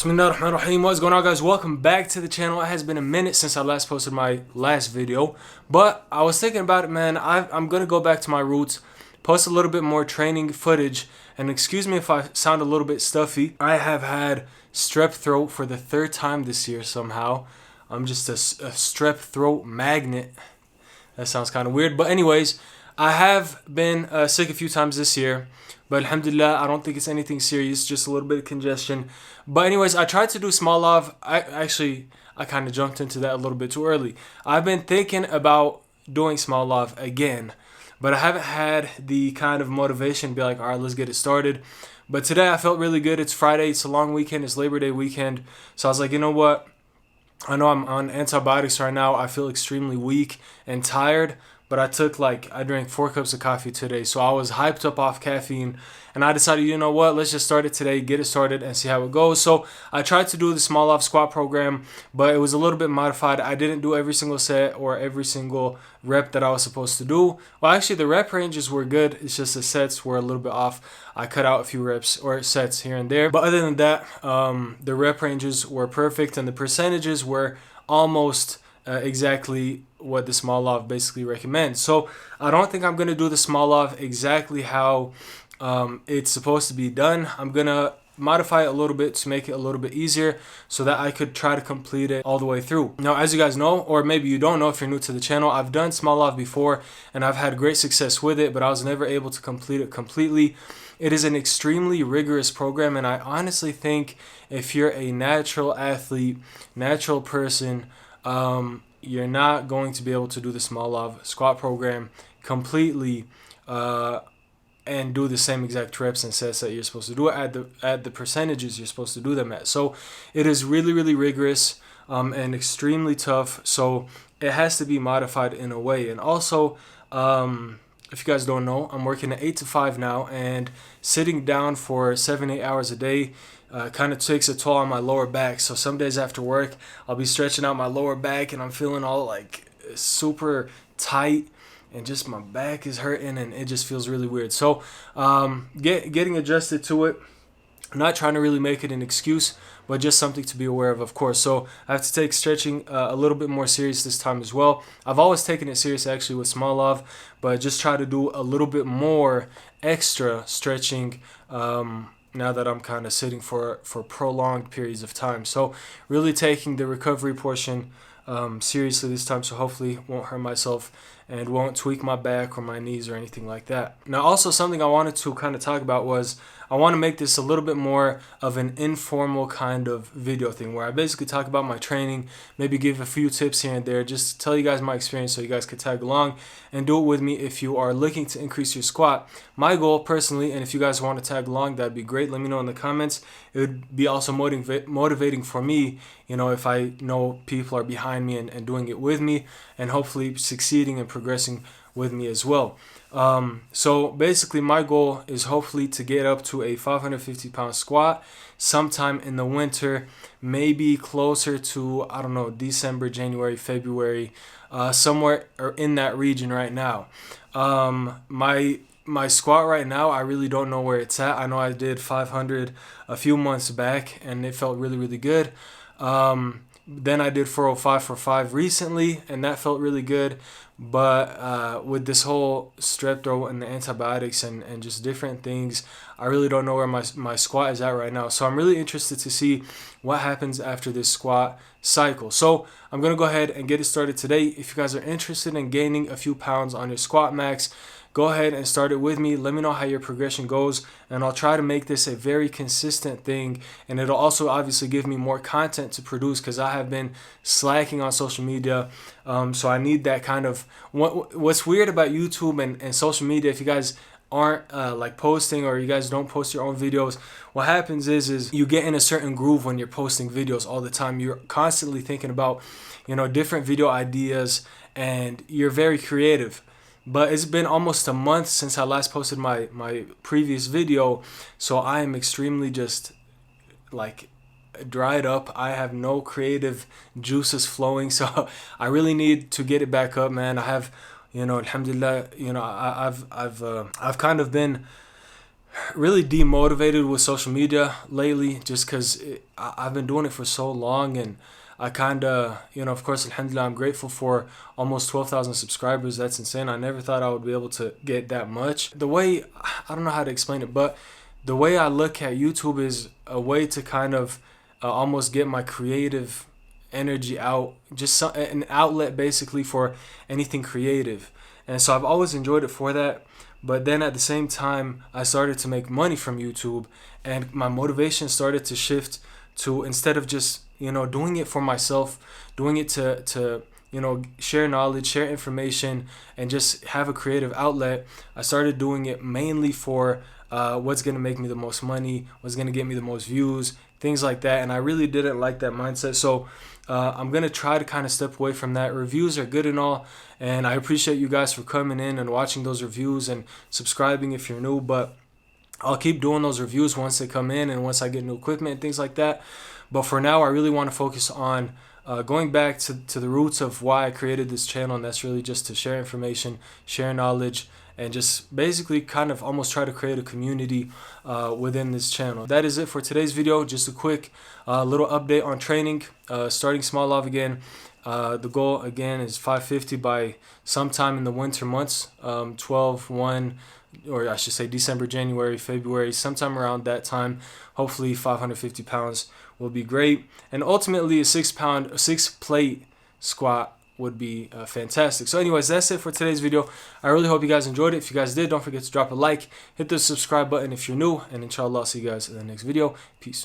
Bismillahirrahmanirrahim. What's going on, guys? Welcome back to the channel. It has been a minute since I last posted my last video, but I was thinking about it, man. I'm gonna go back to my roots, post a little bit more training footage, and excuse me if I sound a little bit stuffy. I have had strep throat for the third time this year somehow. I'm just a strep throat magnet. That sounds kind of weird, but anyways, I have been sick a few times this year, but alhamdulillah, I don't think it's anything serious, just a little bit of congestion. But anyways, I tried to do Smolov. I kind of jumped into that a little bit too early. I've been thinking about doing Smolov again, but I haven't had the kind of motivation to be like, all right, let's get it started. But today I felt really good. It's Friday, it's a long weekend, it's Labor Day weekend. So I was like, you know what? I know I'm on antibiotics right now. I feel extremely weak and tired, but I drank 4 cups of coffee today, so I was hyped up off caffeine, and I decided, you know what, let's just start it today, get it started, and see how it goes. So I tried to do the Smolov squat program, but it was a little bit modified. I didn't do every single set or every single rep that I was supposed to do. Well, actually, the rep ranges were good. It's just the sets were a little bit off. I cut out a few reps or sets here and there, but other than that, the rep ranges were perfect, and the percentages were almost exactly what the Smolov basically recommends. So I don't think I'm going to do the Smolov exactly how it's supposed to be done. I'm going to modify it a little bit to make it a little bit easier so that I could try to complete it all the way through. Now, as you guys know, or maybe you don't know if you're new to the channel, I've done Smolov before and I've had great success with it, but I was never able to complete it completely. It is an extremely rigorous program, and I honestly think if you're a natural athlete, natural person, you're not going to be able to do the Smolov squat program completely and do the same exact reps and sets that you're supposed to do at the percentages you're supposed to do them at. So it is really, really rigorous and extremely tough. So it has to be modified in a way. And also, if you guys don't know, I'm working at 8 to 5 now, and sitting down for 7-8 hours a day kind of takes a toll on my lower back. So some days after work, I'll be stretching out my lower back and I'm feeling all like super tight, and just my back is hurting and it just feels really weird. So getting adjusted to it. I'm not trying to really make it an excuse, but just something to be aware of course. So I have to take stretching a little bit more serious this time as well. I've always taken it serious actually with Smolov, but just try to do a little bit more extra stretching now that I'm kind of sitting for prolonged periods of time. So really taking the recovery portion seriously this time, so hopefully won't hurt myself and won't tweak my back or my knees or anything like that. Now, also something I wanted to kind of talk about was I want to make this a little bit more of an informal kind of video thing where I basically talk about my training, maybe give a few tips here and there, just tell you guys my experience so you guys could tag along and do it with me if you are looking to increase your squat. My goal personally, and if you guys want to tag along, that'd be great. Let me know in the comments. It would be also motivating for me, you know, if I know people are behind me and doing it with me, and hopefully succeeding and progressing with me as well. So basically my goal is hopefully to get up to a 550-pound squat sometime in the winter, maybe closer to, I don't know, December, January, February, somewhere or in that region right now. My squat right now, I really don't know where it's at. I know I did 500 a few months back and it felt really, really good. Then I did 405 for 5 recently, and that felt really good. But with this whole strep throat and the antibiotics and just different things, I really don't know where my squat is at right now. So I'm really interested to see what happens after this squat cycle. So I'm going to go ahead and get it started today. If you guys are interested in gaining a few pounds on your squat max, go ahead and start it with me. Let me know how your progression goes, and I'll try to make this a very consistent thing, and it'll also obviously give me more content to produce because I have been slacking on social media. So I need that kind of what's weird about YouTube and social media, if you guys aren't like posting, or you guys don't post your own videos, what happens is you get in a certain groove when you're posting videos all the time. You're constantly thinking about, you know, different video ideas, and you're very creative. But it's been almost a month since I last posted my previous video, so I am extremely just like dried up. I have no creative juices flowing, so I really need to get it back up, man. I have, you know, alhamdulillah, you know, I've kind of been really demotivated with social media lately, just because I've been doing it for so long, and I kind of, of course, alhamdulillah, I'm grateful for almost 12,000 subscribers. That's insane. I never thought I would be able to get that much. The way, I don't know how to explain it, but the way I look at YouTube is a way to kind of almost get my creative energy out, just an outlet basically for anything creative. And so I've always enjoyed it for that. But then at the same time, I started to make money from YouTube, and my motivation started to shift to, instead of just, doing it for myself, doing it to share knowledge, share information, and just have a creative outlet, I started doing it mainly for what's going to make me the most money, what's going to get me the most views, things like that. And I really didn't like that mindset. So I'm going to try to kind of step away from that. Reviews are good and all, and I appreciate you guys for coming in and watching those reviews and subscribing if you're new, but I'll keep doing those reviews once they come in and once I get new equipment and things like that. But for now, I really want to focus on going back to the roots of why I created this channel, and that's really just to share information, share knowledge, and just basically kind of almost try to create a community within this channel. That is it for today's video. Just a quick little update on training, starting Smolov again. The goal again is 550 by sometime in the winter months, 12/1, or I should say December, January, February, sometime around that time. Hopefully 550 pounds will be great, and ultimately a 6 plate squat would be fantastic. So anyways, that's it for today's video. I really hope you guys enjoyed it. If you guys did, don't forget to drop a like, hit the subscribe button if you're new, and inshallah I'll see you guys in the next video. Peace.